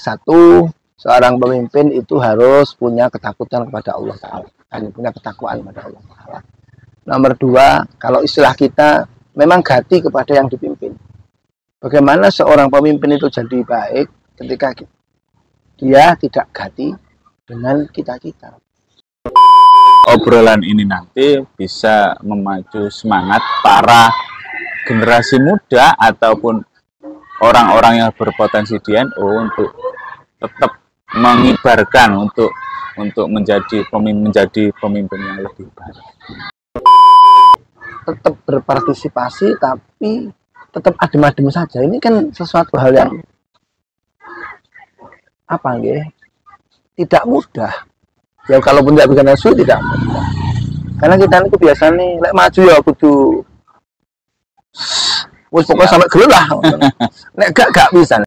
Satu, seorang pemimpin itu harus punya ketakutan kepada Allah Ta'ala, punya ketakwaan kepada Allah Ta'ala. Nomor dua, kalau istilah kita, memang gati kepada yang dipimpin. Bagaimana seorang pemimpin itu jadi baik ketika dia tidak gati dengan kita-kita. Obrolan ini nanti bisa memacu semangat para generasi muda ataupun orang-orang yang berpotensi di NU untuk tetap mengibarkan untuk menjadi pemimpin yang lebih baik. Tetap berpartisipasi tapi tetap adem-adem saja. Ini kan sesuatu hal yang tidak mudah. Ya kalaupun tidak bikin NU tidak mudah. Karena kita itu biasanya lek maju ya kudu pokoknya sampai gelo lah. Nek gak bisa.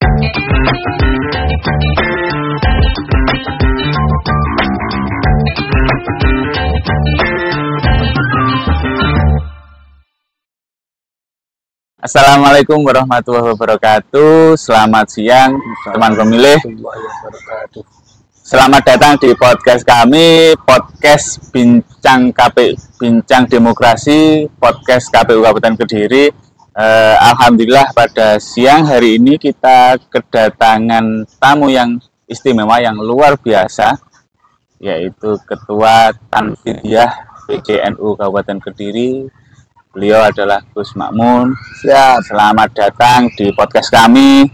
Assalamualaikum warahmatullahi wabarakatuh. Selamat siang teman pemilih. Selamat datang di podcast kami, podcast Bincang Demokrasi, podcast KPU Kabupaten Kediri. Alhamdulillah pada siang hari ini kita kedatangan tamu yang istimewa, yang luar biasa, yaitu Ketua Tanfidiyah PGNU Kabupaten Kediri. Beliau adalah Gus Makmun. Selamat datang di podcast kami.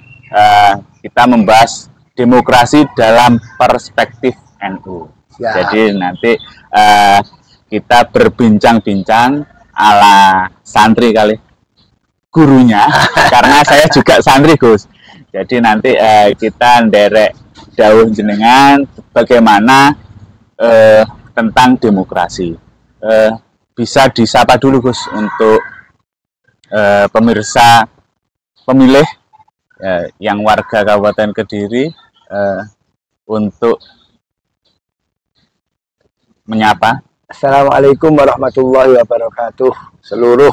Kita membahas demokrasi dalam perspektif NU. Jadi nanti kita berbincang-bincang ala santri kali gurunya, karena saya juga santri Gus. Jadi nanti kita nderek dawuh jenengan bagaimana tentang demokrasi. Bisa disapa dulu Gus untuk pemirsa pemilih yang warga Kabupaten Kediri untuk menyapa. Assalamualaikum warahmatullahi wabarakatuh. Seluruh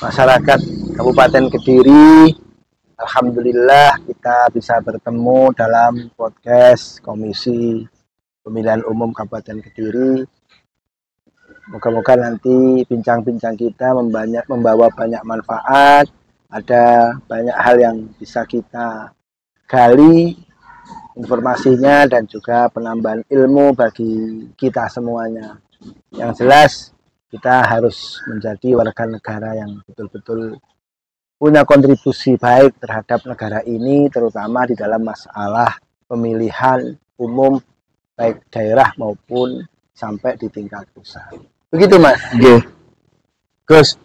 masyarakat Kabupaten Kediri, alhamdulillah kita bisa bertemu dalam podcast Komisi Pemilihan Umum Kabupaten Kediri. Moga-moga nanti bincang-bincang kita membawa banyak manfaat, ada banyak hal yang bisa kita gali informasinya dan juga penambahan ilmu bagi kita semuanya. Yang jelas kita harus menjadi warga negara yang betul-betul punya kontribusi baik terhadap negara ini, terutama di dalam masalah pemilihan umum baik daerah maupun sampai di tingkat pusat. Begitu Mas. Gus,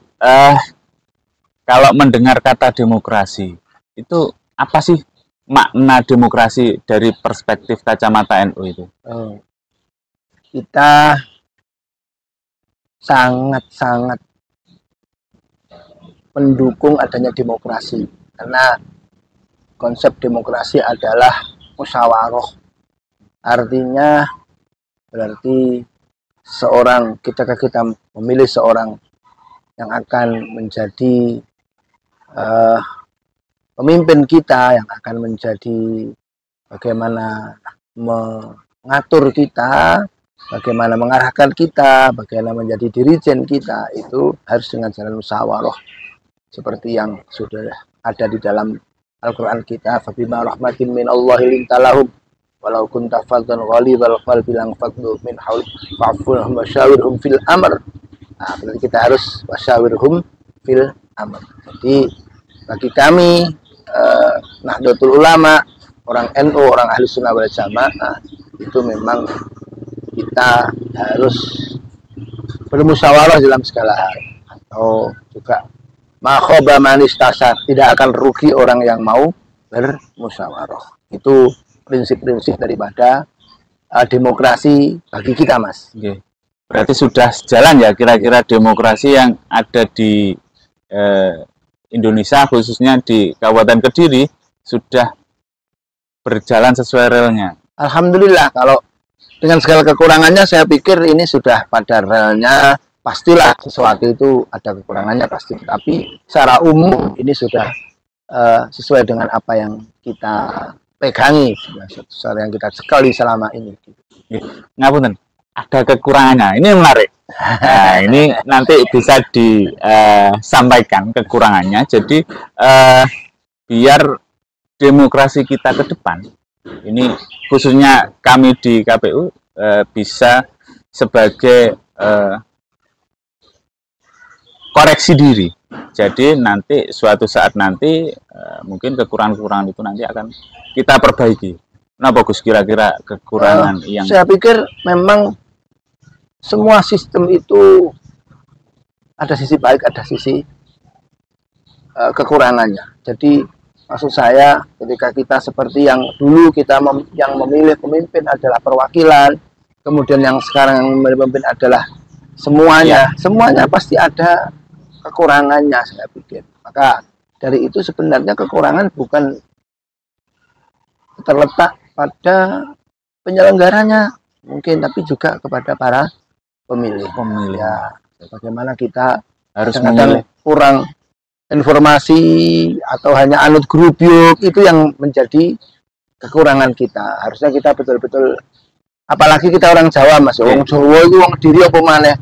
kalau mendengar kata demokrasi, itu apa sih makna demokrasi dari perspektif kacamata NU itu? Kita sangat-sangat mendukung adanya demokrasi, karena konsep demokrasi adalah musyawarah. Artinya berarti kita memilih seorang yang akan menjadi pemimpin kita, yang akan menjadi bagaimana mengatur kita, bagaimana mengarahkan kita, bagaimana menjadi dirijen kita, itu harus dengan jalan musyawarah seperti yang sudah ada di dalam Al-Quran kita. Fabima rahmatin minallahi lintalahum walau kunta faddan ghalidhal qalbi lang faddu min hawlik fa'furhum wasyawirhum fil amr. Nah, berarti kita harus wasyawirhum fil amr. Jadi bagi kami Nahdlatul Ulama, orang NU, orang Ahli Sunnah wal Jamaah, itu memang kita harus bermusyawarah dalam segala hal, atau juga makhoba manis tasar, tidak akan rugi orang yang mau bermusyawarah. Itu prinsip-prinsip daripada demokrasi bagi kita, Mas. Berarti sudah sejalan ya kira-kira demokrasi yang ada di Indonesia, khususnya di Kabupaten Kediri, sudah berjalan sesuai relnya. Alhamdulillah, kalau dengan segala kekurangannya saya pikir ini sudah pada relnya. Pastilah sesuatu itu ada kekurangannya pasti, tapi secara umum ini sudah sesuai dengan apa yang kita pegangi, satu yang kita sekali selama ini. Ngapunten, ada kekurangannya. Ini menarik. Nah, ini nanti bisa disampaikan kekurangannya. Jadi biar demokrasi kita ke depan, ini khususnya kami di KPU bisa sebagai koreksi diri. Jadi nanti suatu saat nanti mungkin kekurangan-kekurangan itu nanti akan kita perbaiki. Nah, bagus kira-kira kekurangan yang saya pikir memang semua sistem itu ada sisi baik, ada sisi kekurangannya. Jadi maksud saya ketika kita seperti yang dulu kita yang memilih pemimpin adalah perwakilan, kemudian yang sekarang yang memilih pemimpin adalah semuanya, semuanya pasti ada kekurangannya saya pikir. Maka dari itu sebenarnya kekurangan bukan terletak pada penyelenggaranya mungkin, tapi juga kepada para pemilih. Ya, bagaimana kita harus kadang kurang informasi atau hanya anut grup yuk, itu yang menjadi kekurangan kita. Harusnya kita betul-betul, apalagi kita orang Jawa Mas, orang Jawa itu orang diri apa mana.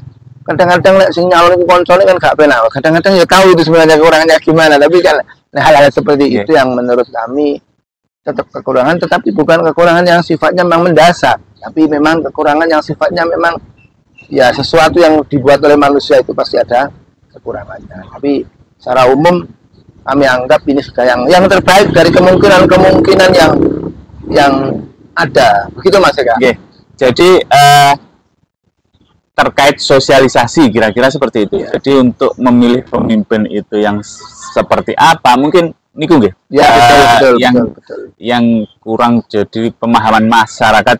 Kadang-kadang sing nyalon iku koncone kan gak penak. Kadang-kadang ya tahu itu sebenarnya kekurangannya gimana, tapi kan hal-hal seperti itu yang menurut kami tetap kekurangan, tetapi bukan kekurangan yang sifatnya memang mendasar, tapi memang kekurangan yang sifatnya memang ya sesuatu yang dibuat oleh manusia itu pasti ada kekurangannya. Tapi secara umum kami anggap ini sudah yang terbaik dari kemungkinan yang ada. Begitu Mas Eka. Okay. Jadi terkait sosialisasi kira-kira seperti itu. Jadi untuk memilih pemimpin itu yang seperti apa mungkin niku nggih. Ya, betul. Yang kurang jadi pemahaman masyarakat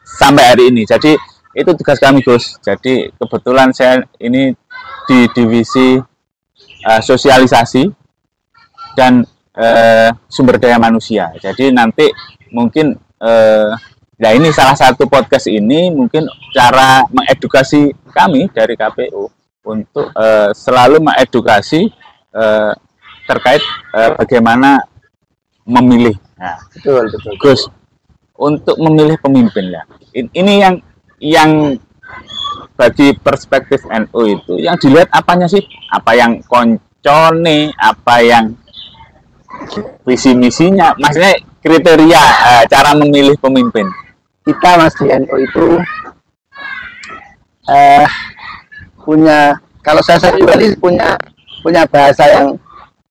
sampai hari ini. Jadi itu tugas kami Gus. Jadi kebetulan saya ini di divisi sosialisasi dan sumber daya manusia. Jadi nanti mungkin nah ini salah satu podcast ini mungkin cara mengedukasi kami dari KPU untuk selalu mengedukasi terkait bagaimana memilih. Nah, betul. Gus, untuk memilih pemimpin ya. Ini yang bagi perspektif NU itu yang dilihat apanya sih? Apa yang koncone, apa yang visi misinya, maksudnya kriteria cara memilih pemimpin. Kita Mas di NU itu punya, kalau saya pribadi punya bahasa yang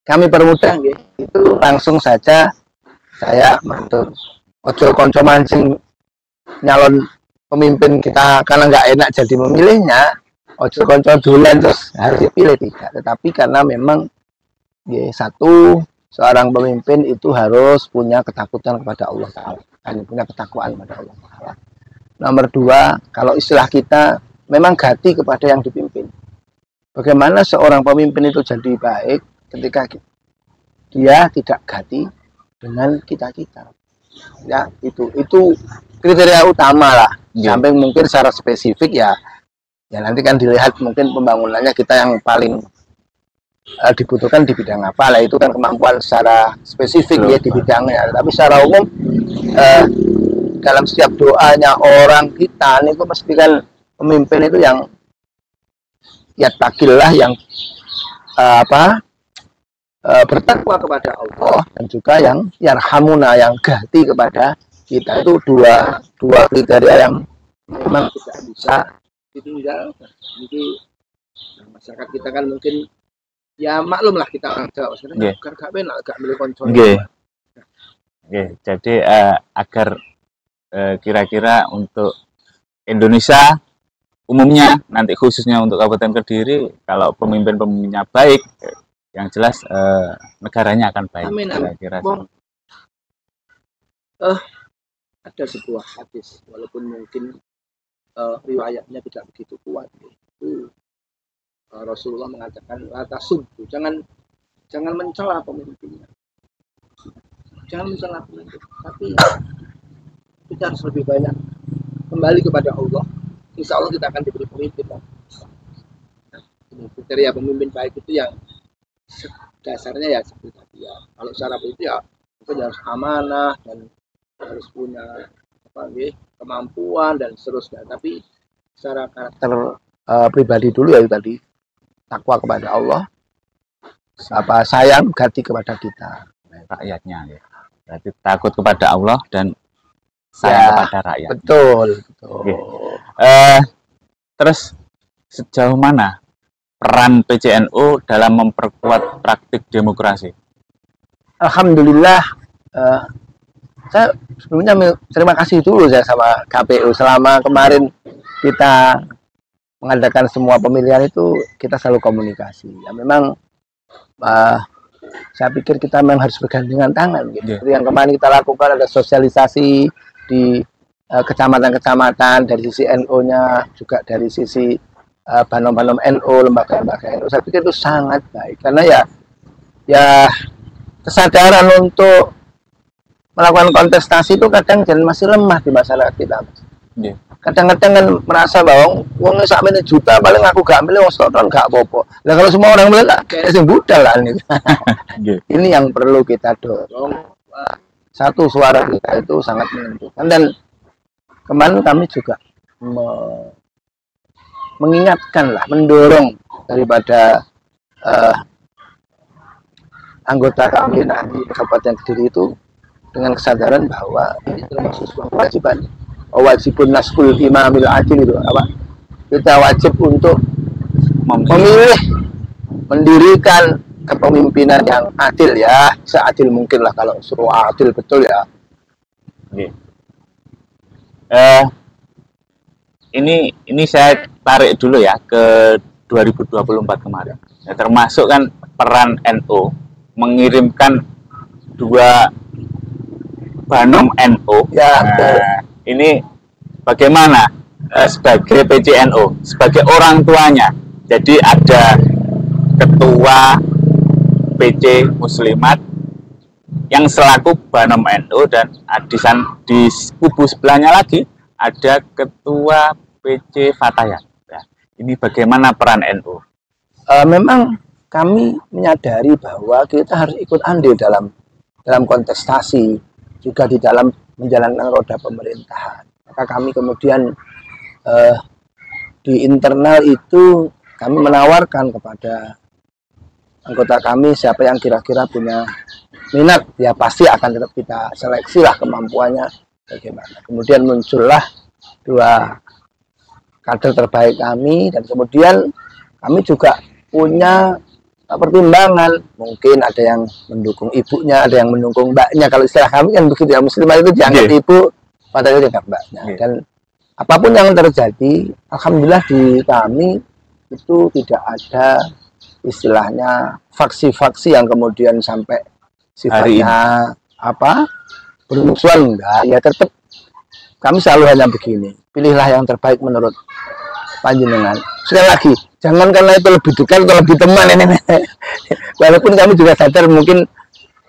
kami permudah gitu. Itu langsung saja saya mantul ojo konco mancing nyalon pemimpin kita karena nggak enak jadi memilihnya, ojo konco dulan terus harus dipilih, tidak. Tetapi karena memang satu, seorang pemimpin itu harus punya ketakutan kepada Allah Ta'ala, punya ketakwaan kepada Allah Ta'ala. Nomor dua, kalau istilah kita memang gati kepada yang dipimpin. Bagaimana seorang pemimpin itu jadi baik ketika dia tidak gati dengan kita-kita. Ya, itu kriteria utama lah. Sampai mungkin secara spesifik ya nanti kan dilihat mungkin pembangunannya kita yang paling dibutuhkan di bidang apa lah, itu kan kemampuan secara spesifik ya di bidangnya. Tapi secara umum dalam setiap doanya orang kita itu mesti kan pemimpin itu yang yattaqillah, yang bertakwa kepada Allah, dan juga yang yarhamuna, yang gati kepada kita. Itu dua kriteria yang memang tidak bisa ditinggalkan. Jadi masyarakat kita kan mungkin ya maklum lah, kita orang Jawa sebenarnya gak benar gak milih konco. Jadi agar kira-kira untuk Indonesia umumnya, nanti khususnya untuk Kabupaten Kediri, kalau pemimpin-pemimpinnya baik, yang jelas negaranya akan baik. Amin. Kira-kira ada sebuah hadis, walaupun mungkin riwayatnya tidak begitu kuat, itu Rasulullah mengatakan latasubbu, jangan mencela pemimpinnya, jangan mencela pemimpin, tapi kita harus lebih banyak kembali kepada Allah. Insya Allah kita akan diberi pemimpin. Kriteria pemimpin baik itu yang dasarnya ya seperti tadi ya. Kalau secara itu ya kita harus amanah dan harus punya kemampuan dan seterusnya. Tapi secara karakter pribadi dulu ya tadi, takwa kepada Allah, sayang ganti kepada kita rakyatnya ya. Berarti takut kepada Allah dan sayang kepada rakyat. Betul. Terus sejauh mana peran PCNU dalam memperkuat praktik demokrasi? Alhamdulillah, saya sebelumnya terima kasih dulu saya sama KPU. Selama kemarin kita mengadakan semua pemilihan itu kita selalu komunikasi. Ya memang saya pikir kita memang harus bergandengan tangan gitu. Seperti yang kemarin kita lakukan, ada sosialisasi di kecamatan-kecamatan dari sisi NU-nya, juga dari sisi banom-banom NU, lembaga-lembaga NU. Saya pikir itu sangat baik karena ya kesadaran untuk melakukan kontestasi itu kadang masih lemah di masyarakat kita. Kadang-kadang kan merasa bahwa uangnya sakmene juta paling aku gak ambil, uang setor gak apa-apa. Nah kalau semua orang bilang kayak sing budal lah ini. Ini yang perlu kita dorong. Satu suara kita itu sangat menentukan. Dan kemarin kami juga mengingatkan lah, mendorong daripada anggota kami di Kabupaten Kediri itu dengan kesadaran bahwa ini termasuk sebuah kewajiban. Wajibun nasul imamil adil itu apa? Kita wajib untuk memilih, mendirikan kepemimpinan yang adil ya, seadil mungkin lah kalau suruh adil betul ya. Ini saya tarik dulu ya ke 2024 kemarin. Ya, termasuk kan peran NU mengirimkan 2 banom NU. Ya. Ini bagaimana sebagai PCNU, sebagai orang tuanya. Jadi ada ketua PC Muslimat yang selaku banom NU dan di kubu sebelahnya lagi ada ketua PC Fatayat. Nah, ini bagaimana peran NU? Memang kami menyadari bahwa kita harus ikut andil dalam kontestasi, juga di dalam menjalankan roda pemerintahan. Maka kami kemudian di internal itu kami menawarkan kepada anggota kami siapa yang kira-kira punya minat, ya pasti akan tetap kita seleksi lah kemampuannya bagaimana. Kemudian muncullah 2 kader terbaik kami, dan kemudian kami juga punya pertimbangan, mungkin ada yang mendukung ibunya, ada yang mendukung mbaknya. Kalau istilah kami kan begitu ya, muslimah itu dianggap ibu, padahal dianggap mbaknya. Dan apapun yang terjadi, alhamdulillah di kami itu tidak ada istilahnya faksi-faksi yang kemudian sampai sifatnya bermusuhan, enggak. Ya tetap kami selalu hanya begini, pilihlah yang terbaik menurut panjenengan. Sekali lagi, jangan karena itu lebih dekat atau lebih teman ini. Walaupun kami juga sadar mungkin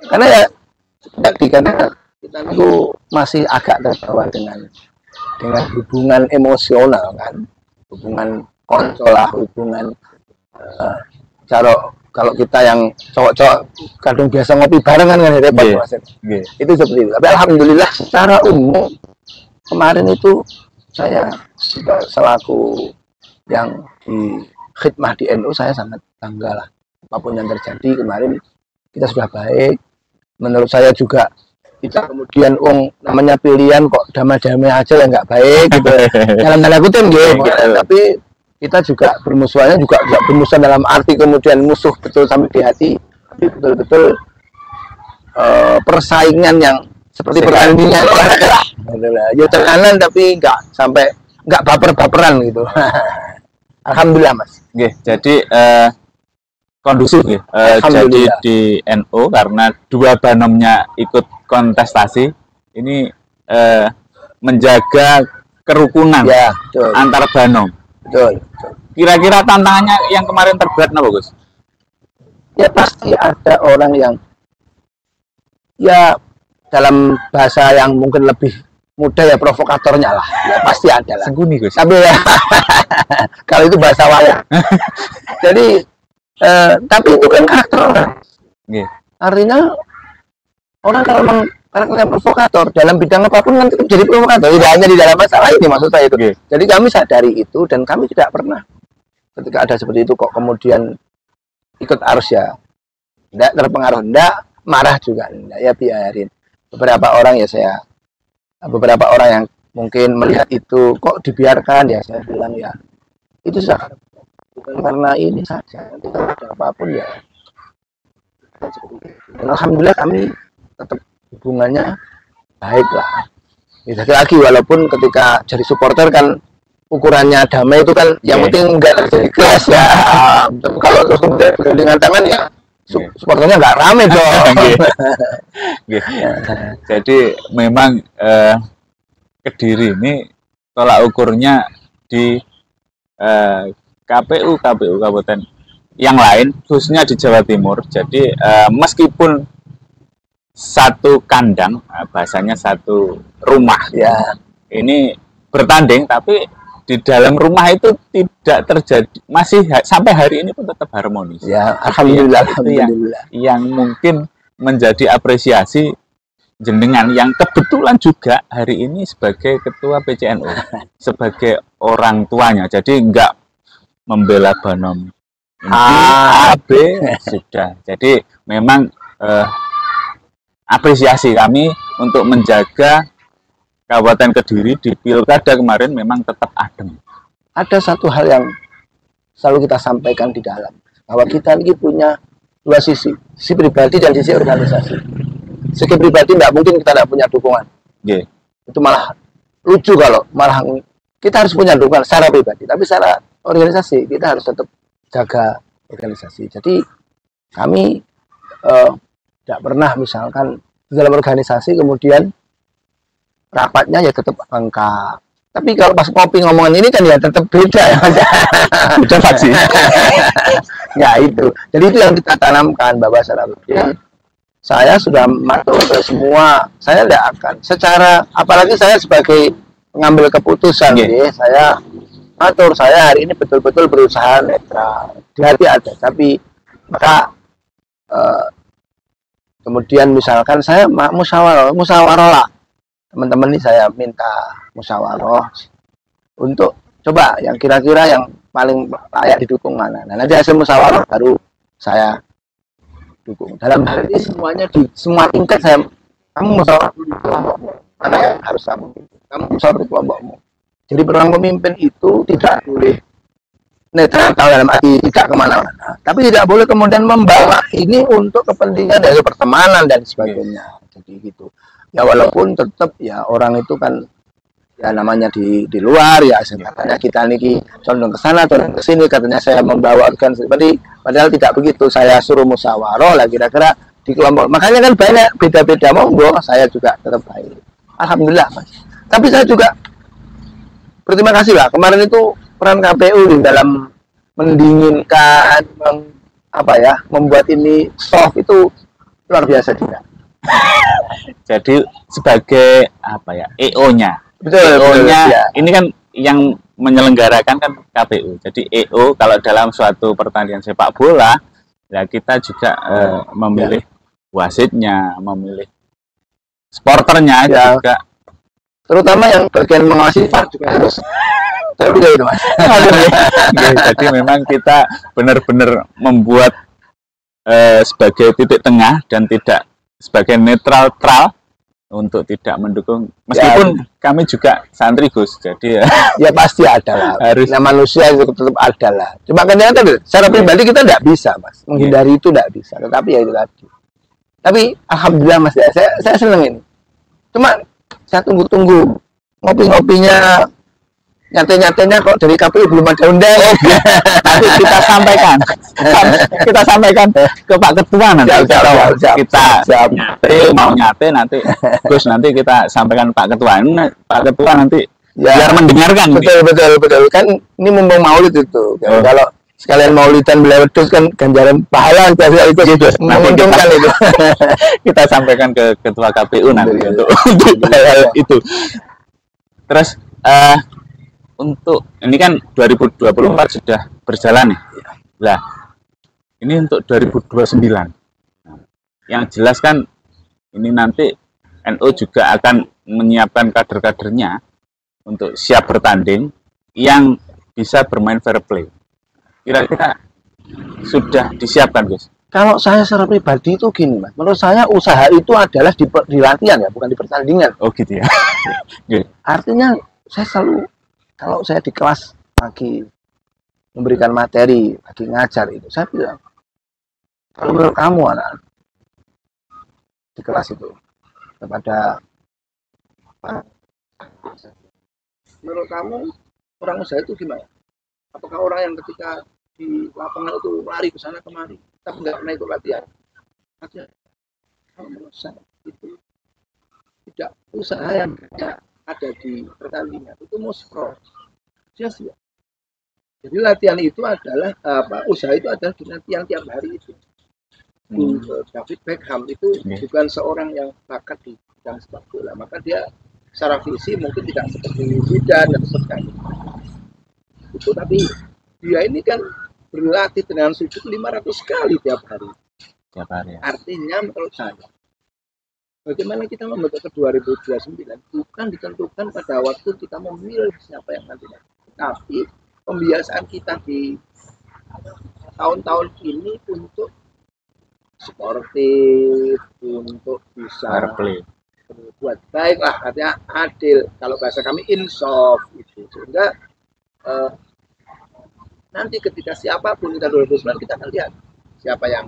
karena karena kita itu masih agak terbawa dengan hubungan emosional kan, hubungan konsolah, hubungan kalau kita yang cowok-cowok kadang biasa ngopi bareng kan repot itu seperti itu. Tapi alhamdulillah secara umum kemarin itu saya selaku yang di khidmah di NU, saya sangat bangga lah. Apapun yang terjadi kemarin kita sudah baik. Menurut saya juga kita kemudian namanya pilihan kok damai-damai aja ya nggak baik gitu. Dalam tanda kutip gitu. Tapi kita juga bermusuhannya juga bermusuhan dalam arti kemudian musuh betul sampai di hati, tapi betul-betul persaingan yang seperti pertandingan olahraga. Ya tekanan tapi nggak baper-baperan gitu. Alhamdulillah Mas. Jadi kondusif ya. Jadi di NU karena 2 banomnya ikut kontestasi ini menjaga kerukunan ya, antar banom. Betul. Kira-kira tantangannya yang kemarin terberat apa Gus? Ya pasti ada orang yang ya dalam bahasa yang mungkin lebih mudah ya provokatornya lah, ya pasti ada lah. Sengkuni Gus. Tapi ya kalau itu bahasa wayang. Jadi tapi itu kan karakter orang. Artinya orang kalau memang karakternya provokator dalam bidang apapun kan tetap jadi provokator, tidak hanya di dalam masalah ini maksud saya itu. Jadi kami sadari itu dan kami tidak pernah ketika ada seperti itu kok kemudian ikut arus ya, tidak terpengaruh, tidak marah juga, tidak ya biarin. Beberapa orang yang mungkin melihat itu kok dibiarkan ya, saya bilang ya itu bukan karena ini saja, tidak ada apapun ya. Dan alhamdulillah kami tetap hubungannya baik lah. Jadi lagi walaupun ketika jadi supporter kan ukurannya damai itu kan yang penting enggak terjadi kelas ya. Kalau terus dengan tangan ya supporternya nggak rame dong. Jadi memang Kediri ini tolak ukurnya di KPU Kabupaten yang lain, khususnya di Jawa Timur. Jadi meskipun satu kandang, bahasanya satu rumah, ya ini bertanding, tapi di dalam rumah itu tidak terjadi, masih sampai hari ini pun tetap harmonis. Ya, alhamdulillah, yang mungkin menjadi apresiasi jenengan yang kebetulan juga hari ini sebagai ketua PCNU, sebagai orang tuanya. Jadi enggak membela Banom AB sudah. Jadi memang apresiasi kami untuk menjaga Kabupaten Kediri di pilkada kemarin memang tetap adem. Ada satu hal yang selalu kita sampaikan di dalam, bahwa kita ini punya dua sisi pribadi dan sisi organisasi. Segi pribadi tidak mungkin kita tidak punya dukungan. Itu malah lucu kalau malah kita harus punya dukungan secara pribadi, tapi secara organisasi kita harus tetap jaga organisasi. Jadi kami tidak pernah misalkan di dalam organisasi kemudian rapatnya ya tetap lengkap. Tapi kalau pas kopi ngomongin ini kan ya tetap beda ya. Beda faksi. Ya itu. Jadi itu yang kita tanamkan bahwa saya sudah matur ke semua. Saya tidak akan secara, apalagi saya sebagai pengambil keputusan, saya matur, saya hari ini betul-betul berusaha netral. Di hati ada, tapi maka kemudian misalkan saya musyawarah lah. Teman-teman ini saya minta musyawarah untuk coba yang kira-kira yang paling layak didukung mana. Nah, nanti hasil musyawarah baru saya dukung. Dalam hal ini semuanya di semua tingkat saya, kamu musyawarah mana yang harus kamu musyawarah kelompokmu. Jadi peran pemimpin itu tidak boleh netral dalam arti tidak kemana-mana, tapi tidak boleh kemudian membawa ini untuk kepentingan dari pertemanan dan sebagainya. Jadi gitu. Ya walaupun tetap ya orang itu kan ya namanya di luar ya, katanya kita niki condong ke sana, condong ke sini, katanya saya membawa organisasi, padahal tidak begitu. Saya suruh musyawarah lah kira-kira di kelompok. Makanya kan banyak beda-beda, monggo saya juga tetap baik. Alhamdulillah, Mas. Tapi saya juga berterima kasih lah kemarin itu peran KPU di dalam mendinginkan, membuat ini soft itu luar biasa juga. Jadi sebagai EO-nya. Betul, EO-nya ya. Ini kan yang menyelenggarakan kan KPU. Jadi EO kalau dalam suatu pertandingan sepak bola, ya kita juga memilih wasitnya, memilih sporternya juga. Terutama yang bagian mengawasi VAR juga harus. Itu, Mas. Jadi memang kita benar-benar membuat sebagai titik tengah dan tidak sebagai netral untuk tidak mendukung, meskipun kami juga santri Gus, jadi ya pasti ada lah, harus manusia itu tetap ada lah. Cuma kan secara pribadi kita tidak bisa, Mas, menghindari itu tidak bisa, tetapi ya itu tadi. Tapi alhamdulillah, Mas, saya senang ini. Cuma saya tunggu ngopi-ngopinya, nyate-nyatenya kok dari KPU belum ada undang. Nanti kita sampaikan ke Pak Ketua nanti. Siap. Mau nyate nanti Gus, nanti kita sampaikan Pak Ketua. Pak Ketua nanti biar mendengarkan. Betul. Kan ini mumpung Maulid itu. Kalau sekalian Maulidan beliau terus kan ganjaran pahala biasa itu menguntungkan itu. Kita sampaikan ke Ketua KPU nanti untuk hal itu. Terus untuk ini kan 2024 sudah berjalan nih. Lah, ini untuk 2029. Yang jelas kan ini nanti NU juga akan menyiapkan kader-kadernya untuk siap bertanding yang bisa bermain fair play. Kira-kira sudah disiapkan, Gus? Kalau saya secara pribadi itu gini, Mas. Menurut saya usaha itu adalah di latihan ya, bukan di pertandingan. Oh gitu ya. Artinya saya selalu, kalau saya di kelas lagi memberikan materi, lagi ngajar itu, saya bilang, kalau menurut kamu anak di kelas itu kepada menurut kamu orang usaha itu gimana? Apakah orang yang ketika di lapangan itu lari ke sana kemari tapi nggak pernah ikut latihan? Kalau menurut saya itu tidak, usaha yang ada di pertandingan itu muspro sia-sia. Jadi latihan itu adalah usaha itu adalah di latihan tiap hari itu. David Beckham itu bukan seorang yang bakat di bidang sepak bola, maka dia secara visi mungkin tidak seperti Zidane dan sebagainya. Itu tapi dia ini kan berlatih dengan sujud 500 kali tiap hari. Tiap hari. Ya. Artinya menurut saya, bagaimana kita membentuk ke 2029 bukan ditentukan pada waktu kita memilih siapa yang nanti. Tapi pembiasaan kita di tahun-tahun ini untuk sportif, untuk bisa berbuat baik lah, artinya adil, kalau bahasa kami insaf itu, sehingga nanti ketika siapapun kita 2009 kita akan lihat siapa yang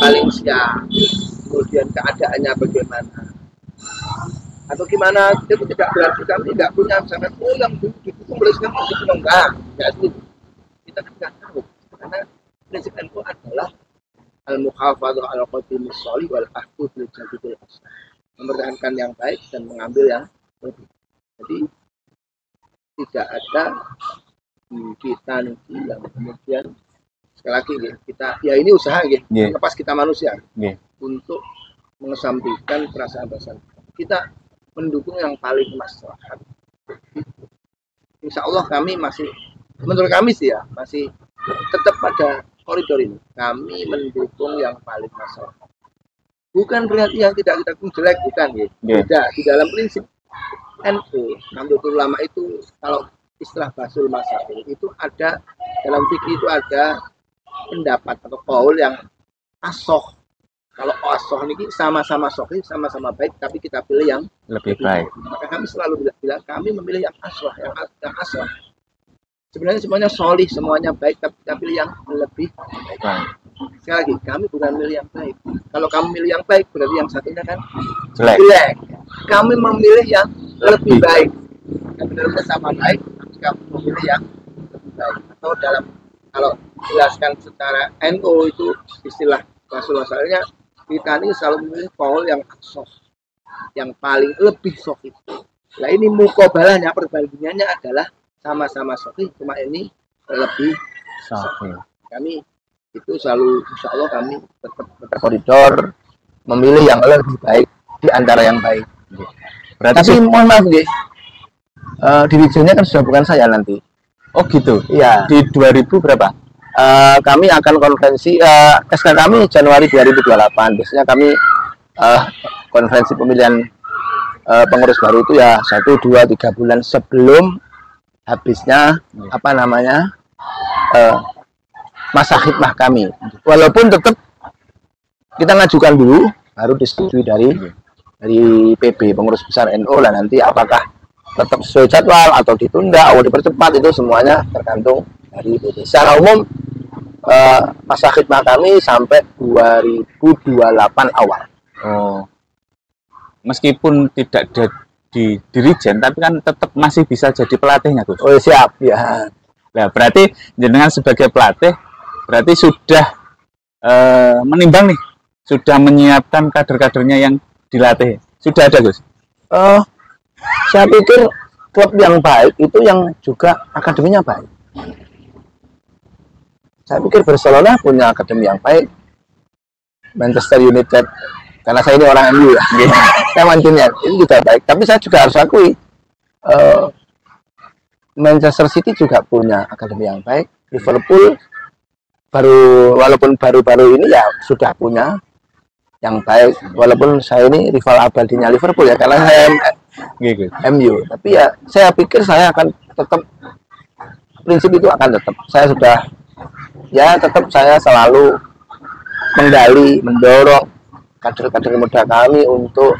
paling siap, kemudian keadaannya bagaimana atau gimana. Itu tidak berarti kami tidak punya sangat yang didukung oleh Islam itu enggak itu kita tidak tahu, karena prinsip NU adalah al-muhafadzah al-qadimis sholih wal ahdu bil jadidil asal, mempertahankan yang baik dan mengambil yang lebih. Jadi tidak ada kita nanti yang kemudian sekali lagi kita ya ini usaha lepas kita manusia untuk mengesampingkan perasaan kita mendukung yang paling maslahat. Insya Allah kami masih, menurut kami sih ya, masih tetap pada koridor ini. Kami mendukung yang paling maslahat. Bukan berarti yang tidak kita dukung jelek, bukan ya. Tidak, di dalam prinsip NU, Nahdlatul Ulama itu kalau istilah Basul Masail itu ada dalam fikih itu ada pendapat atau qaul yang asoh. Kalau asoh ini sama-sama sahih, sama-sama baik, tapi kita pilih yang lebih baik. Maka kami selalu bilang kami memilih yang asoh, yang asoh. Sebenarnya semuanya solih, semuanya baik, tapi kita pilih yang lebih baik. Sekali lagi, kami bukan milih yang baik. Kalau kamu milih yang baik, berarti yang satunya kan jelek. Kami memilih yang lebih baik. Yang benar-benar sama baik, tapi kamu memilih yang lebih baik. Atau dalam, kalau jelaskan secara NU itu istilah masalahnya, kita ini selalu memilih qaul yang asoh, yang paling lebih sahih. Nah ini muqabalahnya, perbandingannya adalah sama-sama sahih, cuma ini lebih sahih. Kami itu selalu, insya Allah kami tetap koridor memilih yang lebih baik di antara yang baik. Berarti tapi mohon maaf dirijennya kan sudah bukan saya nanti. Oh gitu. Iya. Di 2000 berapa? Kami akan konferensi SK kami Januari 2028. Biasanya kami konferensi pemilihan pengurus baru itu ya 1, 2, 3 bulan sebelum habisnya masa khidmah kami. Walaupun tetap kita ngajukan dulu baru disetujui dari PB pengurus besar NU lah, nanti apakah tetap sesuai jadwal atau ditunda atau dipercepat itu semuanya tergantung dari PB. Secara umum masa khidmah kami sampai 2028 awal. Oh. Meskipun tidak di dirijen, tapi kan tetap masih bisa jadi pelatihnya, Gus. Oh siap ya. Nah, berarti jenengan sebagai pelatih berarti sudah menimbang nih, sudah menyiapkan kader-kadernya yang dilatih. Sudah ada, Gus? Saya pikir klub yang baik itu yang juga akademinya baik. Saya pikir Barcelona punya akademi yang baik, Manchester United, karena saya ini orang MU ya, saya mancinnya ini juga baik. Tapi saya juga harus akui Manchester City juga punya akademi yang baik. Liverpool walaupun baru-baru ini ya sudah punya yang baik, walaupun saya ini rival abadinya Liverpool ya, karena saya gitu. MU, tapi ya saya pikir saya akan tetap, prinsip itu akan tetap, saya sudah ya tetap saya selalu menggali, mendorong kader-kader muda kami untuk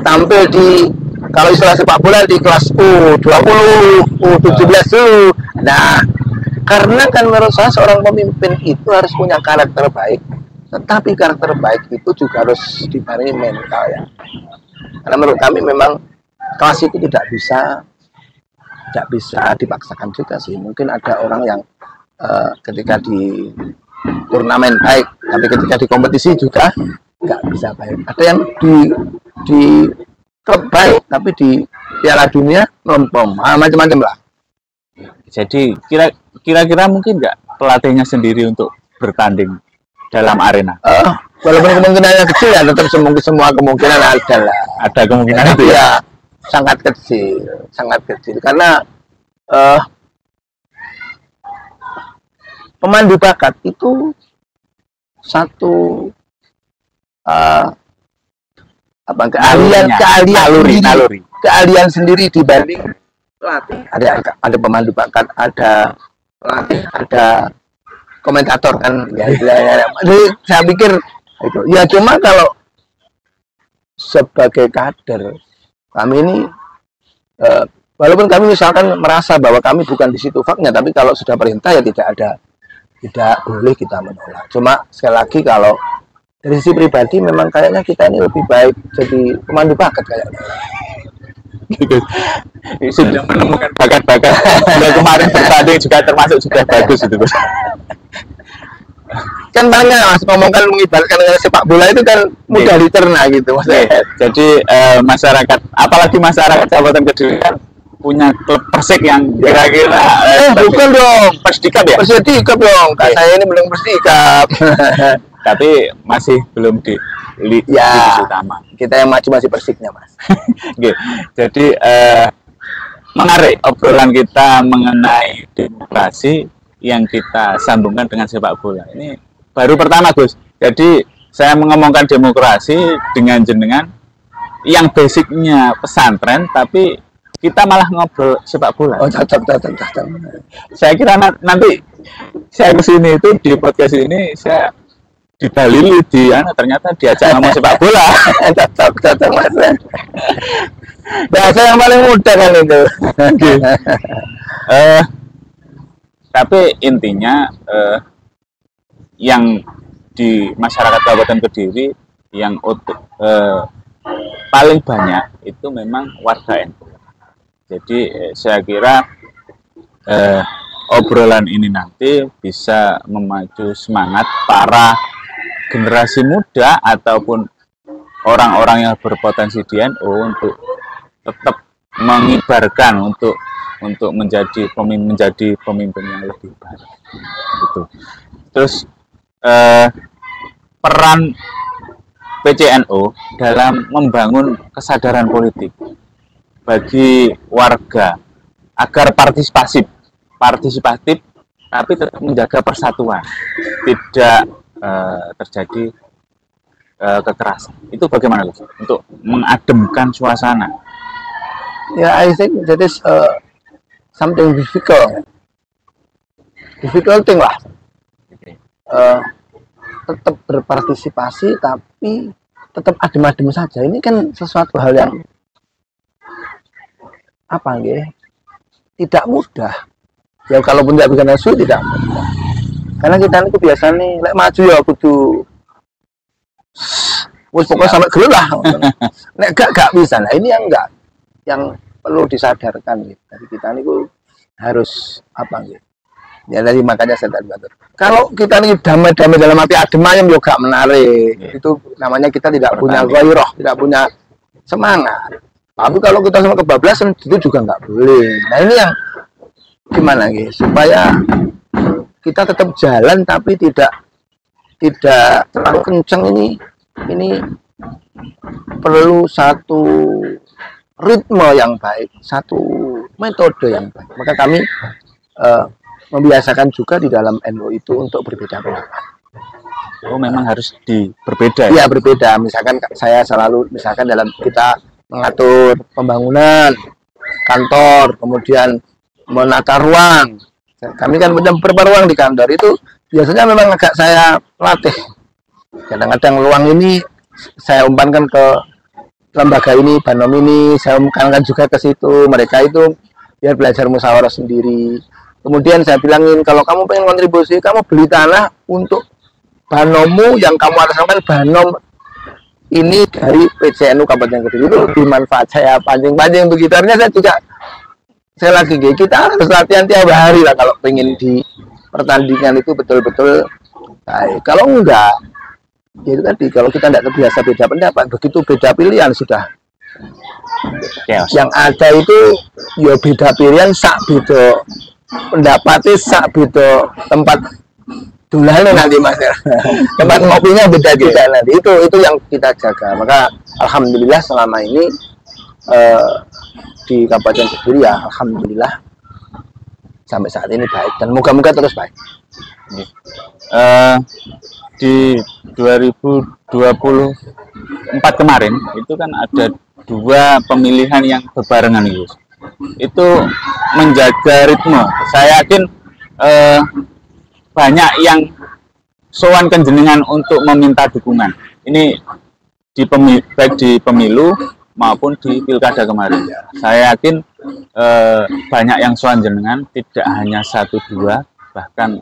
tampil di, kalau istilah sepak bola, di kelas U20, U17 dulu. Nah, karena kan menurut saya seorang pemimpin itu harus punya karakter baik, tetapi karakter baik itu juga harus dibarengi mental ya. Karena menurut kami memang kelas itu tidak bisa dipaksakan juga sih. Mungkin ada orang yang ketika di turnamen baik, tapi ketika di kompetisi juga nggak bisa baik. Ada yang di klub baik, tapi di Piala Dunia melompong, macam-macam lah. Jadi kira-kira mungkin nggak pelatihnya sendiri untuk bertanding dalam arena? Walaupun kemungkinannya kecil ya, tetap semua kemungkinan ada lah. Ada kemungkinan itu ya, sangat kecil. Karena pemandu bakat itu satu keahlian sendiri dibanding pelatih. Ada pemandu bakat, ada pelatih, ada komentator kan ya. Jadi saya pikir itu ya, cuma kalau sebagai kader kami ini walaupun kami misalkan merasa bahwa kami bukan di situ faknya, tapi kalau sudah perintah ya tidak boleh kita menolak. Cuma sekali lagi, kalau dari sisi pribadi memang kayaknya kita ini lebih baik jadi pemandu bakat kayaknya. Gitu. Sudah menemukan bakat-bakat. Yang kemarin bertanding juga termasuk sudah bagus itu. Kan banyak Mas, ngomongkan mengibaratkan sepak bola itu kan mudah dicerna gitu Mas. Jadi masyarakat, apalagi masyarakat Kabupaten Kediri kan punya klub Persik yang kira-kira bukan dong, Persikap ya? Persikap dong. Kak saya ini belum Persikap. Tapi masih belum di divisi utama. Kita yang maju masih Persiknya Mas. Jadi menarik obrolan kita mengenai demokrasi yang kita sambungkan dengan sepak bola. Ini baru pertama Gus. Jadi saya mengomongkan demokrasi dengan jenengan yang basicnya pesantren, tapi kita malah ngobrol sepak bola. Oh, cocok. Saya kira nanti saya kesini itu di podcast ini saya didalili ternyata diajak ngomong sepak bola. Cocok Mas. Bahasa yang paling mudah kan itu. Tapi intinya yang di masyarakat Kabupaten Kediri yang paling banyak itu memang warga NU. Jadi saya kira obrolan ini nanti bisa memacu semangat para generasi muda ataupun orang-orang yang berpotensi di NU untuk tetap mengibarkan untuk menjadi pemimpin yang lebih baik. Gitu. Terus peran PCNU dalam membangun kesadaran politik bagi warga agar partisipatif tapi tetap menjaga persatuan, tidak terjadi kekerasan. Itu bagaimana Gus untuk mengademkan suasana? Ya, I think that is something difficult thing lah. Tetap berpartisipasi tapi tetap adem-adem saja. Ini kan sesuatu hal yang tidak mudah. Ya kalaupun tidak bisa nasu tidak mudah. Karena kita ini biasanya lek maju ya kudu pokoknya sampai gelap lah. Nek gak bisa. Nah ini yang perlu disadarkan gitu. Dari kita ini harus ya dari makanya saya tadi ngatur. Kalau kita ini damai-damai dalam hati adem ayem juga gak menarik. Itu namanya kita tidak punya gairah, tidak punya semangat. Tapi kalau kita sama kebablasan itu juga nggak boleh. Nah ini yang gimana supaya kita tetap jalan tapi tidak terlalu kencang. Ini perlu satu ritme yang baik, satu metode yang baik. Maka kami membiasakan juga di dalam NU itu untuk berbeda pendapat. Oh, memang harus berbeda Iya ya? berbeda. Misalkan saya selalu misalkan dalam kita mengatur pembangunan kantor, kemudian menata ruang. Kami kan punya beberapa ruang di kantor itu biasanya memang agak saya latih. Kadang-kadang ruang ini saya umpankan ke lembaga ini, Banom ini, saya umpankan juga ke situ. Mereka itu biar belajar musyawarah sendiri. Kemudian saya bilangin kalau kamu pengen kontribusi, kamu beli tanah untuk Banommu yang kamu ataskan Banom ini dari PCNU Kabupaten Kediri itu lebih manfaat saya pancing-pancing begitu. Artinya saya juga saya lagi kita harus latihan tiap hari lah kalau pengen di pertandingan itu betul-betul baik. Kalau enggak, ya itu tadi kalau kita tidak terbiasa beda pendapat, begitu beda pilihan sudah. Chaos. Yang ada itu ya beda pilihan, sak beda pendapatnya, sak beda tempat dulane nanti mas ya. Tempat ngopinya beda juga nanti. Itu yang kita jaga. Maka alhamdulillah selama ini di Kabupaten Kediri ya alhamdulillah sampai saat ini baik dan moga-moga terus baik. Di 2024 kemarin itu kan ada 2 pemilihan yang berbarengan itu menjaga ritme. Saya yakin banyak yang sowan kenjenengan untuk meminta dukungan. Ini baik di pemilu maupun di pilkada kemarin. Saya yakin banyak yang sowan jenengan, tidak hanya 1-2, bahkan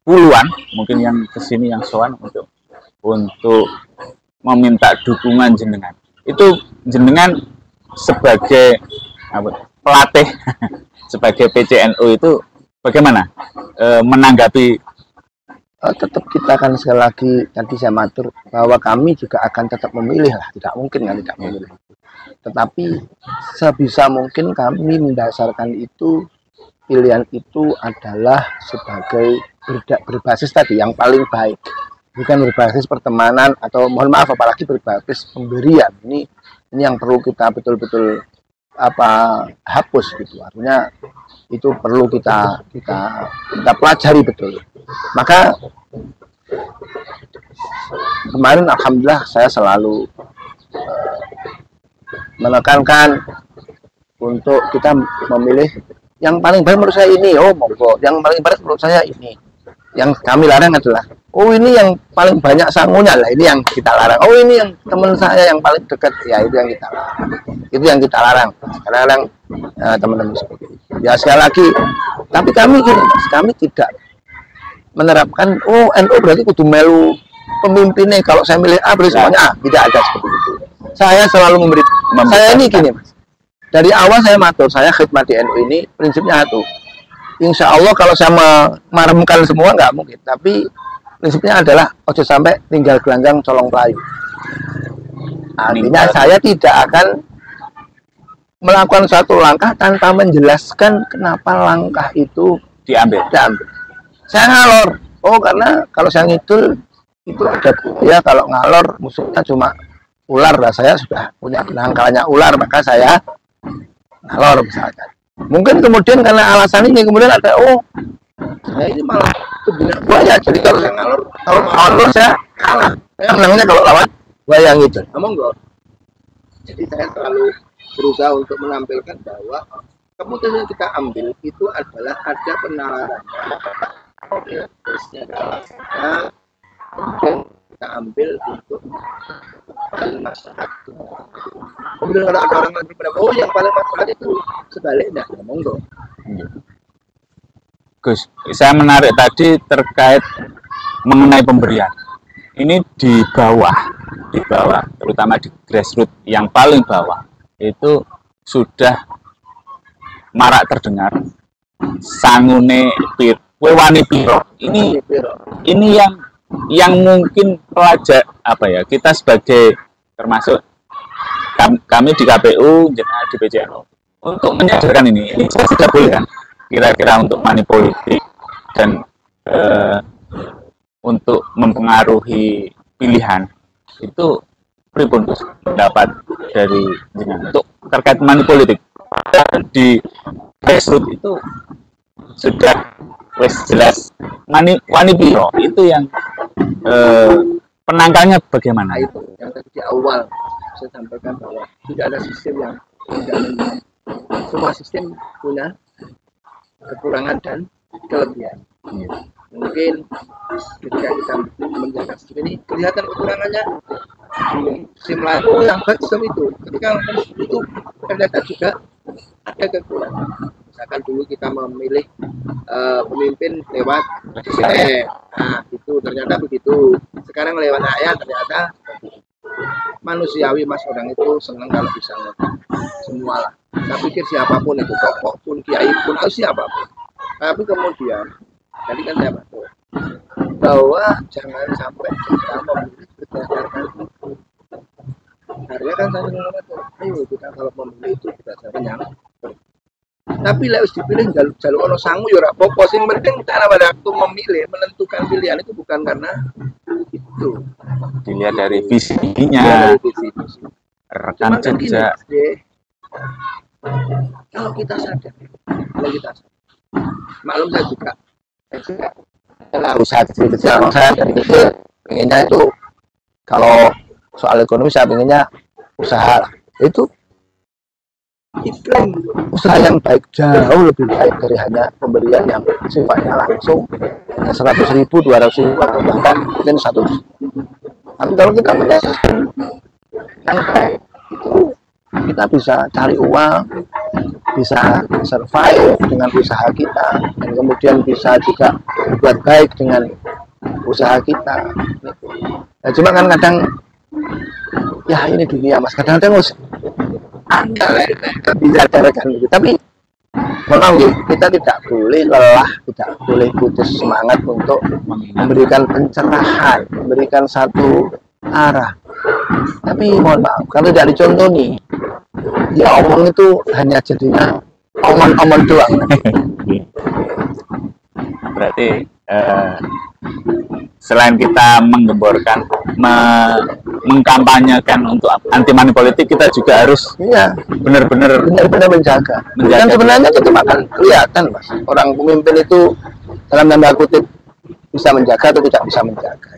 puluhan mungkin yang kesini yang sowan untuk meminta dukungan jenengan. Itu jenengan sebagai pelatih sebagai PCNU itu bagaimana menanggapi? Tetap kita akan sekali lagi tadi saya matur bahwa kami juga akan tetap memilih lah, tidak mungkin kan tidak memilih. Tetapi sebisa mungkin kami mendasarkan itu pilihan itu adalah sebagai berbasis tadi yang paling baik, bukan berbasis pertemanan atau mohon maaf apalagi berbasis pemberian. Ini yang perlu kita betul-betul hapus gitu. Artinya itu perlu kita pelajari betul. Maka kemarin alhamdulillah saya selalu menekankan untuk kita memilih yang paling baik menurut saya ini. Oh monggo, yang paling baik menurut saya ini. Yang kami larang adalah ini yang paling banyak sangunya lah, ini yang kita larang. Ini yang teman saya yang paling dekat, ya itu yang kita larang. Itu yang kita larang. Kadang-kadang teman-teman seperti itu. Ya sekali lagi, tapi kami gini mas, kami tidak menerapkan NU berarti kudu melu pemimpinnya. Kalau saya milih A berarti semuanya A, tidak ada seperti itu. Saya selalu memberi. Saya ini gini mas, dari awal saya matur, saya khidmat di NU ini prinsipnya satu. Insya Allah kalau saya memaremkan semua nggak mungkin, tapi prinsipnya adalah ojo sampai tinggal gelanggang colong pelayu. Artinya saya tidak akan melakukan suatu langkah tanpa menjelaskan kenapa langkah itu diambil. Saya ngalor, karena kalau saya ngidul itu ada ya, kalau ngalor musuhnya cuma ular lah, saya sudah punya penangkalannya ular, maka saya ngalor misalkan. Mungkin kemudian karena alasan ini kemudian ada saya ini malah kebina buaya, jadi kalau saya ngalor saya kalah. Saya menangnya kalau lawan buaya gitu. Enggak. Jadi saya selalu berusaha untuk menampilkan bahwa keputusan yang kita ambil itu adalah ada penalaran. Kemudian kita ambil untuk masyarakat. Kemudian kalau ada orang lagi berpendapat, yang paling masalah itu sebaliknya, monggo. Gus, saya menarik tadi terkait mengenai pemberian. Ini di bawah, terutama di grassroots yang paling bawah, itu sudah marak terdengar sangune wewani piro. Ini yang mungkin pelajar kita sebagai termasuk kami di KPU, jenengan di PCNU untuk menyadarkan ini sudah boleh kan kira-kira untuk money politik dan untuk mempengaruhi pilihan itu pripun pendapat dari jenengan untuk terkait money politik di grassroots itu sudah jelas wani piro itu yang penangkalnya bagaimana? Nah, itu yang tadi di awal saya sampaikan bahwa tidak ada sistem yang tidak menang. Semua sistem punya kekurangan dan kelebihan. Mungkin ketika kita menjaga sistem ini kelihatan kekurangannya di sistem lain. Oh, yang baik sistem itu. Ketika itu ternyata juga ada kekurangan. Misalkan dulu kita memilih pemimpin lewat presiden, nah itu ternyata begitu. Sekarang lewat rakyat ternyata manusiawi, mas, orang itu senang kalau bisa ngerti semua lah. Saya pikir siapapun itu, tokoh pun, kiai pun, atau siapapun. Tapi kemudian tadi kan saya maksud bahwa jangan sampai kita memilih berdasarkan itu. Karena kan saya ngomong, ayo kita kalau memilih itu berdasarkan yang tapi lewat dipilih jalur ono sangu ya ora apa-apa, sing penting cara pada waktu memilih menentukan pilihan itu bukan karena itu dilihat dari visinya, rekam jejak. Kalau kita sadar, maklum saya juga setelah usaha kecil saya dari kecil pengennya itu kalau soal ekonomi saya pengennya usaha itu iklan usaha yang baik jauh lebih baik dari hanya pemberian yang sifatnya langsung 100.000, 200.000 bahkan mungkin 1 juta. Tapi kalau kita punya sistem yang baik itu kita bisa cari uang, bisa survive dengan usaha kita, dan kemudian bisa juga berbuat baik dengan usaha kita. Nah, cuma kan kadang ya ini dunia, mas, kadang-kadang ada disadarkan gitu. Tapi memang kita tidak boleh lelah, tidak boleh putus semangat untuk memberikan pencerahan, memberikan satu arah. Tapi mohon maaf, kalau tidak dicontoni, ya omong itu hanya jadinya omong-omong doang. Berarti selain kita menggemborkan, mengkampanyekan untuk anti money politik, kita juga harus benar-benar menjaga. Dan sebenarnya itu akan kelihatan, mas, orang pemimpin itu dalam tanda kutip bisa menjaga atau tidak bisa menjaga.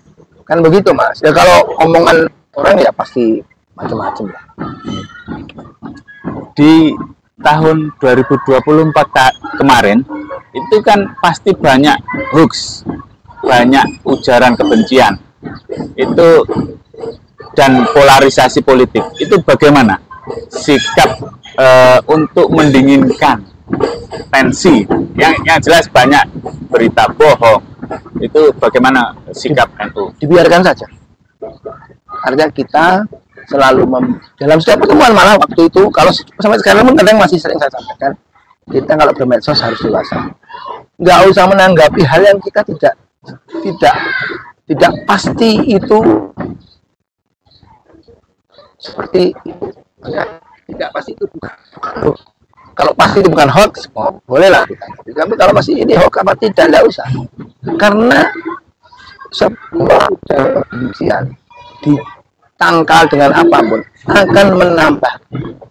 Kan begitu, mas. Ya kalau omongan orang ya pasti macam-macam lah. Di tahun 2024 kemarin itu kan pasti banyak hoax, banyak ujaran kebencian itu dan polarisasi politik. Itu bagaimana sikap untuk mendinginkan tensi yang jelas banyak berita bohong, itu bagaimana sikap NU? Dibiarkan saja. Artinya kita selalu dalam setiap pertemuan, malah waktu itu kalau sampai sekarang pun kadang masih sering saya sampaikan, kita kalau bermedsos harus dewasa. Nggak usah menanggapi hal yang kita tidak pasti itu seperti tidak pasti itu bukan. Kalau pasti itu bukan hoax, bolehlah kita. Tapi kalau masih ini hoax apa tidak usah. Karena sebuah kebencian ditangkal dengan apapun akan menambah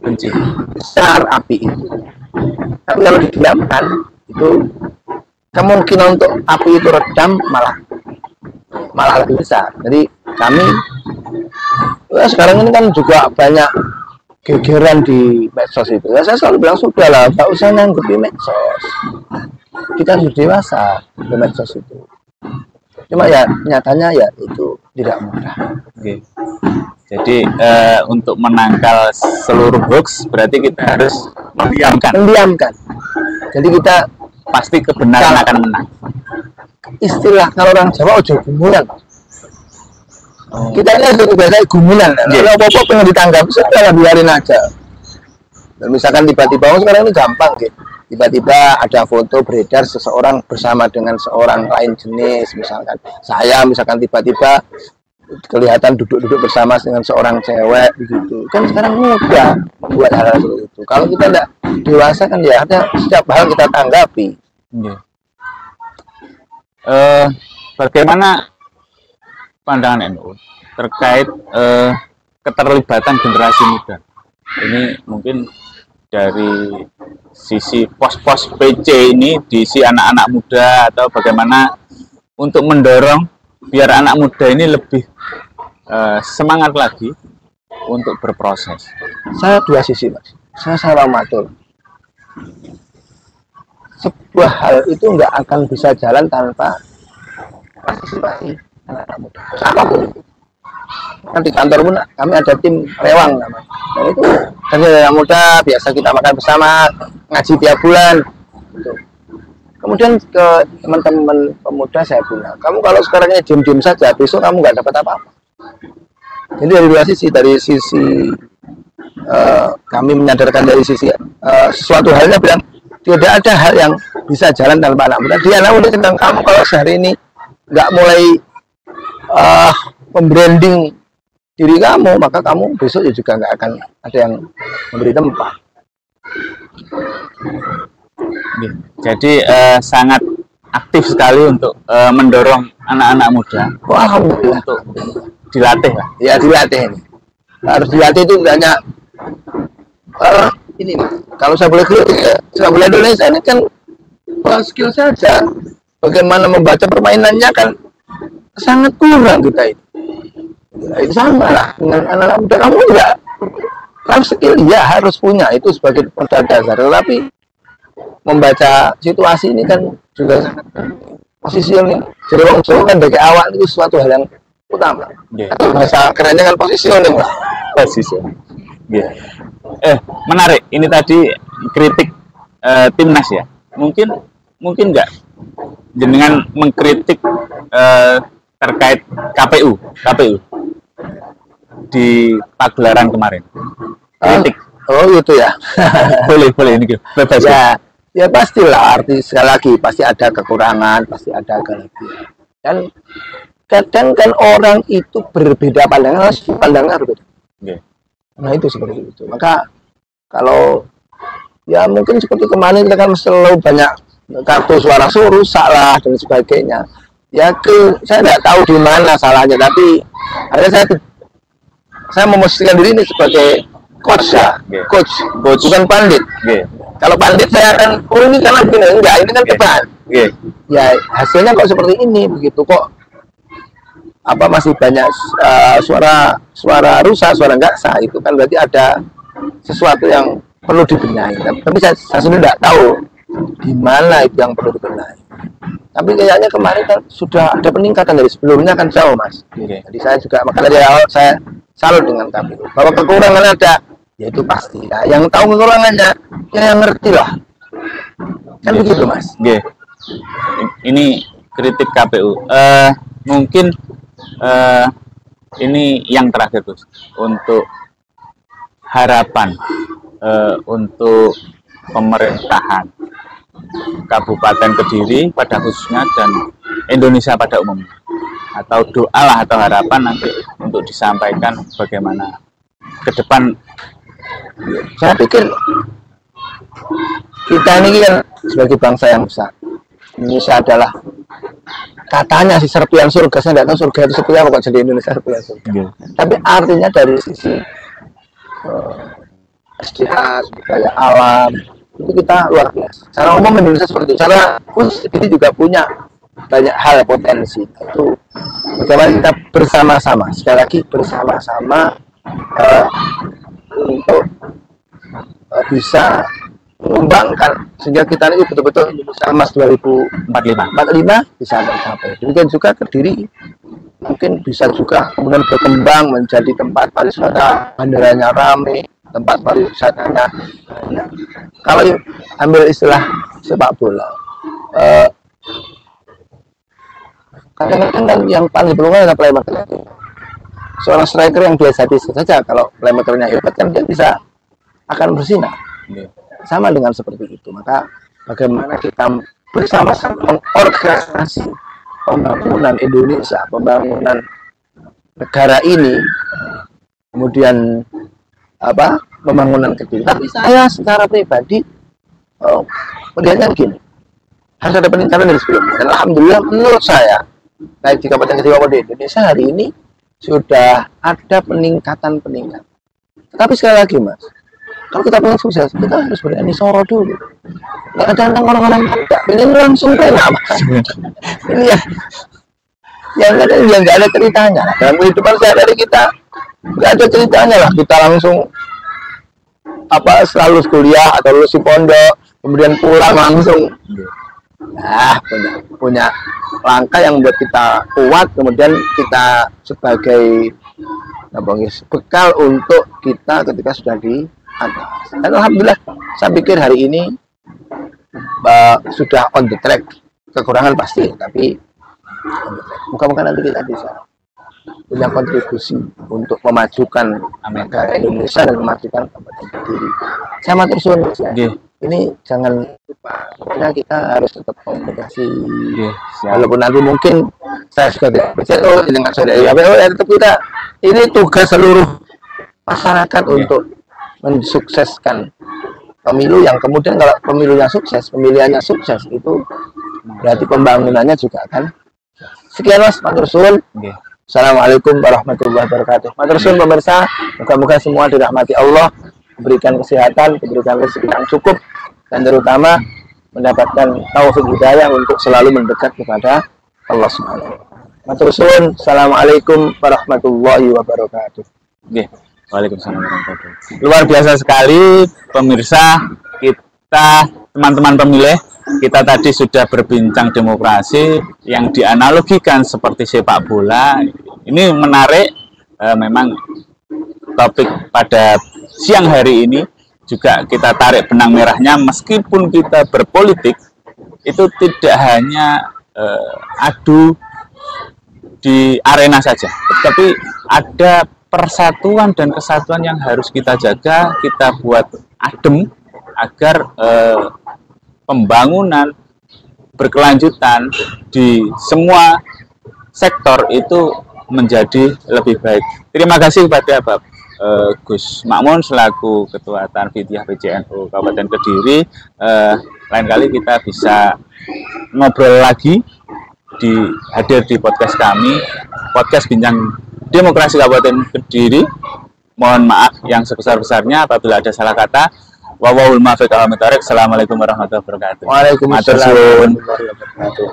benci besar api itu. Tapi kalau didiamkan, itu kemungkinan untuk api itu redam malah lebih besar. Jadi kami sekarang ini kan juga banyak gegeran di medsos itu. Ya, saya selalu bilang sudahlah, nggak usah nanggepi medsos. Kita harus dewasa di medsos itu. Cuma ya nyatanya ya itu tidak mudah. Oke. Jadi untuk menangkal seluruh hoax berarti kita harus mendiamkan. Jadi kita pasti kebenaran akan menang. Istilah kalau orang Jawa ojo gumulan. Kita ini sudah biasa gumulan. Kalau apa-apa pengen ditanggapi, sudah biarin aja. Dan misalkan tiba-tiba sekarang ini gampang gitu. Tiba-tiba ada foto beredar seseorang bersama dengan seorang lain jenis, misalkan saya, misalkan tiba-tiba kelihatan duduk-duduk bersama dengan seorang cewek begitu. Kan sekarang mudah membuat hal seperti itu. Kalau kita tidak dewasa kan ya ada setiap hal kita tanggapi. Bagaimana pandangan NU terkait keterlibatan generasi muda? Ini mungkin dari sisi pos-pos PC ini diisi anak-anak muda, atau bagaimana untuk mendorong biar anak muda ini lebih semangat lagi untuk berproses. Saya dua sisi, Mas. Saya matur. Sebuah hal itu nggak akan bisa jalan tanpa partisipasi anak-anak muda. Apapun itu. Kan di kantor pun kami ada tim rewang namanya. Dan itu dari anak muda biasa kita makan bersama, ngaji tiap bulan. Gitu. Kemudian ke teman-teman pemuda saya bilang, kamu kalau sekarang ini diem-diem saja, besok kamu nggak dapat apa-apa. Jadi dari dua sisi, dari sisi kami menyadarkan dari sisi suatu halnya bilang tidak ada hal yang bisa jalan tanpa anak muda. Dia anak muda sedang kamu kalau sehari ini nggak mulai membranding diri kamu, maka kamu besok juga nggak akan ada yang memberi tempat. Jadi sangat aktif sekali untuk mendorong anak-anak muda. Alhamdulillah. Untuk dilatih lah. Ya dilatih ini. Harus dilatih itu tidak hanya ini. Kalau saya boleh sepak bola Indonesia ini kan skill saja. Bagaimana membaca permainannya kan sangat kurang kita itu. Ya, itu sama lah dengan anak-anak muda. Kamu juga kan skill ya harus punya itu sebagai modal dasar. Tetapi membaca situasi ini kan juga sangat positioning. Jadi orang Jawa kan dari awal itu suatu hal yang utama. Yeah. Bahasa kerennya kan positioning lah. Positioning. Yeah. Menarik. Ini tadi kritik timnas ya. Mungkin nggak jenengan mengkritik terkait KPU di pagelaran kemarin. Kritik. Oh gitu ya. boleh ini bebas. Ya pastilah, arti sekali lagi pasti ada kekurangan, pasti ada kelebihan. Dan kadang kan orang itu berbeda pandangan, pandangan berbeda. Yeah. Nah itu seperti itu. Maka kalau ya mungkin seperti kemarin kita kan selalu banyak kartu suara rusak lah dan sebagainya. Ya saya tidak tahu di mana salahnya, tapi akhirnya saya memposisikan diri ini sebagai coach ya, coach bukan pandit. Kalau pandit saya akan, ini karena begini, enggak, ini kan tepat. Ya hasilnya kok seperti ini, begitu kok. Apa masih banyak suara rusak, suara enggak sah, itu kan berarti ada sesuatu yang perlu dibenahi. Tapi saya sendiri tidak tahu di mana itu yang perlu dibenahi. Tapi kayaknya kemarin kan sudah ada peningkatan dari sebelumnya kan jauh, Mas. Jadi saya juga, maka dari awal saya salut dengan KPU. Bahwa kekurangan ada, ya itu pasti. Nah, yang tahu kekurangannya, ya yang ngerti lah. Kan begitu, Mas. Ini kritik KPU. Mungkin ini yang terakhir, Gus. Untuk harapan untuk pemerintahan Kabupaten Kediri pada khususnya dan Indonesia pada umumnya, atau doa lah atau harapan nanti untuk disampaikan bagaimana ke depan. Saya pikir kita ini kan sebagai bangsa yang besar, Indonesia adalah katanya si serpihan surga. Saya tidak tahu surga itu seperti apa kok jadi Indonesia serpihan surga. Tapi artinya dari sisi SDA, budaya alam, itu kita luar biasa. Secara umum Indonesia seperti itu. Secara khusus ini juga punya banyak hal potensi. Itu bagaimana kita bersama-sama, sekali lagi bersama-sama untuk bisa mengembangkan sehingga kita ini betul-betul Indonesia Emas 2045 bisa tercapai. Demikian juga Kediri mungkin bisa juga kemudian berkembang menjadi tempat pariwisata, bandaranya ramai, tempat pariwisatanya. Kalau ambil istilah sepak bola, kadang-kadang kan yang paling beruntung adalah playmaker. Seorang striker yang biasa-biasa saja, kalau playmakernya hebat kan dia bisa akan bersinar. Sama dengan seperti itu. Maka bagaimana kita bersama-sama mengorganisasi pembangunan Indonesia, pembangunan negara ini, kemudian pembangunan Kediri. Tapi saya secara pribadi melihatnya begini, harus ada peningkatan dari sebelumnya. Dan alhamdulillah menurut saya, baik di Kabupaten Kediri maupun di Indonesia hari ini sudah ada peningkatan. Tapi sekali lagi, Mas, kalau kita pengen sukses, kita harus berani soro dulu. Nggak ada tentang orang-orang yang tidak pengen langsung kena, Mas. Ini ya. yang nggak ada ceritanya. Dalam kehidupan sehari-hari kita nggak ada ceritanya lah. Kita langsung selalu kuliah atau lulus di pondok, kemudian pulang langsung. Punya langkah yang membuat kita kuat, kemudian kita sebagai bekal untuk kita ketika sudah di atas. Dan alhamdulillah saya pikir hari ini sudah on the track. Kekurangan pasti, tapi muka-muka nanti kita bisa punya kontribusi untuk memajukan negara Indonesia dan memajukan Kabupaten Kediri. Saya matur suwun. Ini jangan lupa, kita harus tetap komunikasi. Walaupun nanti mungkin saya sudah tidak bercerita dengan saudara tetap kita, ini tugas seluruh masyarakat untuk mensukseskan pemilu yang kemudian kalau pemilunya sukses, pemilihannya sukses, itu berarti pembangunannya juga akan. Sekian Mas, matur suwun. Assalamualaikum warahmatullahi wabarakatuh. Matur suwun pemirsa, moga-moga semua dirahmati Allah, diberikan kesehatan, diberikan rezeki yang cukup, dan terutama mendapatkan taufik hidayah untuk selalu mendekat kepada Allah Subhanahu wa taala. Matur suwun. Assalamualaikum warahmatullahi wabarakatuh. Waalaikumsalam warahmatullahi wabarakatuh. Luar biasa sekali pemirsa, kita teman-teman pemilih, kita tadi sudah berbincang demokrasi yang dianalogikan seperti sepak bola. Ini menarik, memang topik pada siang hari ini juga kita tarik benang merahnya. Meskipun kita berpolitik, itu tidak hanya adu di arena saja, tetapi ada persatuan dan kesatuan yang harus kita jaga, kita buat adem agar pembangunan berkelanjutan di semua sektor itu menjadi lebih baik. Terima kasih kepada Bapak Gus Makmun selaku Ketua Tanfidiyah PJNU Kabupaten Kediri. Lain kali kita bisa ngobrol lagi, hadir di podcast kami, podcast Bincang Demokrasi Kabupaten Kediri. Mohon maaf yang sebesar-besarnya apabila ada salah kata. Wawahul muwaffiq. Assalamualaikum warahmatullahi wabarakatuh. Waalaikumsalam warahmatullahi wabarakatuh.